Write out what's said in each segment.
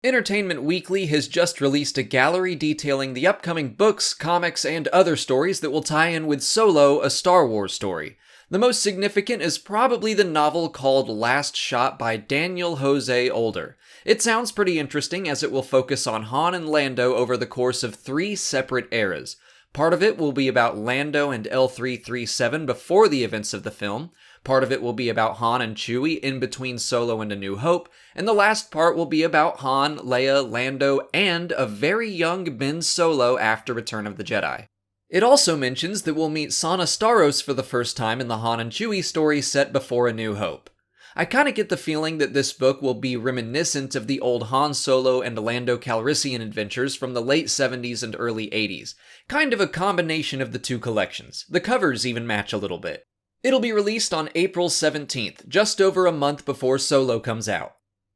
Entertainment Weekly has just released a gallery detailing the upcoming books, comics, and other stories that will tie in with Solo, a Star Wars story. The most significant is probably the novel called Last Shot by Daniel Jose Older. It sounds pretty interesting as it will focus on Han and Lando over the course of 3 separate eras. Part of it will be about Lando and L337 before the events of the film, part of it will be about Han and Chewie in between Solo and A New Hope, and the last part will be about Han, Leia, Lando, and a very young Ben Solo after Return of the Jedi. It also mentions that we'll meet Sana Starros for the first time in the Han and Chewie story set before A New Hope. I kinda get the feeling that this book will be reminiscent of the old Han Solo and Lando Calrissian adventures from the late 70s and early 80s. Kind of a combination of the two collections. The covers even match a little bit. It'll be released on April 17th, just over a month before Solo comes out.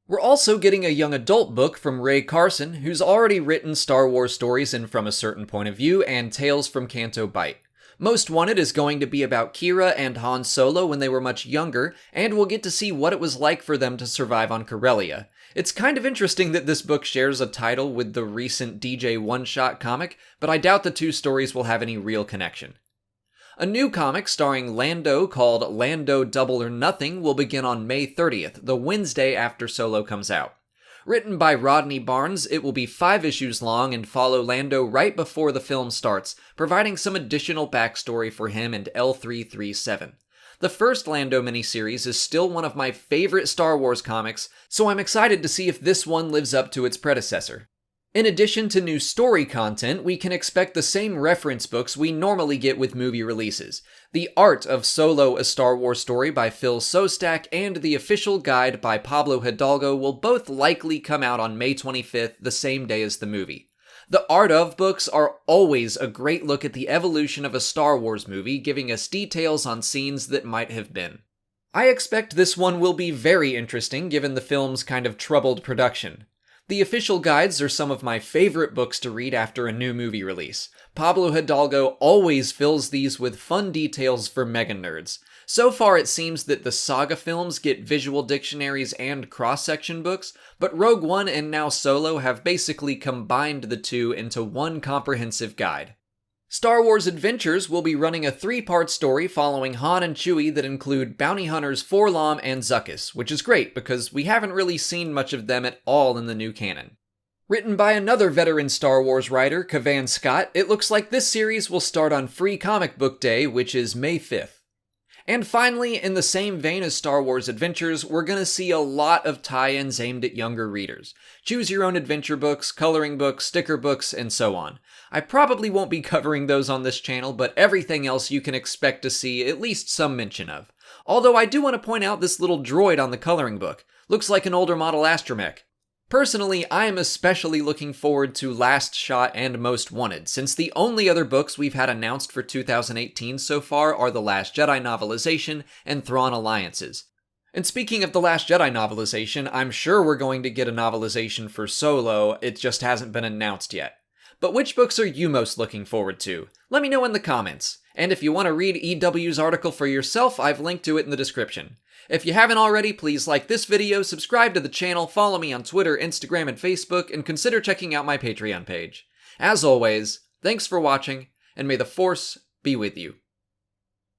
We're also getting a young adult book from Ray Carson, who's already written Star Wars stories in From a Certain Point of View and Tales from Canto Bight. Most Wanted is going to be about qi'ra and Han Solo when they were much younger, and we'll get to see what it was like for them to survive on Corellia. It's kind of interesting that this book shares a title with the recent DJ one-shot comic, but I doubt the two stories will have any real connection. A new comic starring Lando called Lando Double or Nothing will begin on May 30th, the Wednesday after Solo comes out. Written by Rodney Barnes, it will be 5 issues long and follow Lando right before the film starts, providing some additional backstory for him and L337. The first Lando miniseries is still one of my favorite Star Wars comics, so I'm excited to see if this one lives up to its predecessor. In addition to new story content, we can expect the same reference books we normally get with movie releases. The Art of Solo, a Star Wars Story by Phil Szostak and The Official Guide by Pablo Hidalgo will both likely come out on May 25th, the same day as the movie. The Art of books are always a great look at the evolution of a Star Wars movie, giving us details on scenes that might have been. I expect this one will be very interesting given the film's kind of troubled production. The official guides are some of my favorite books to read after a new movie release. Pablo Hidalgo always fills these with fun details for mega nerds. So far it seems that the saga films get visual dictionaries and cross-section books, but Rogue One and now Solo have basically combined the two into one comprehensive guide. Star Wars Adventures will be running a 3-part story following Han and Chewie that include bounty hunters 4-LOM and Zuckuss, which is great because we haven't really seen much of them at all in the new canon. Written by another veteran Star Wars writer, Cavan Scott, it looks like this series will start on Free Comic Book Day, which is May 5th. And finally, in the same vein as Star Wars Adventures, we're gonna see a lot of tie-ins aimed at younger readers. Choose your own adventure books, coloring books, sticker books, and so on. I probably won't be covering those on this channel, but everything else you can expect to see at least some mention of. Although I do want to point out this little droid on the coloring book. Looks like an older model astromech. Personally, I am especially looking forward to Last Shot and Most Wanted, since the only other books we've had announced for 2018 so far are The Last Jedi novelization and Thrawn Alliances. And speaking of The Last Jedi novelization, I'm sure we're going to get a novelization for Solo, it just hasn't been announced yet. But which books are you most looking forward to? Let me know in the comments. And if you want to read EW's article for yourself, I've linked to it in the description. If you haven't already, please like this video, subscribe to the channel, follow me on Twitter, Instagram, and Facebook, and consider checking out my Patreon page. As always, thanks for watching, and may the Force be with you.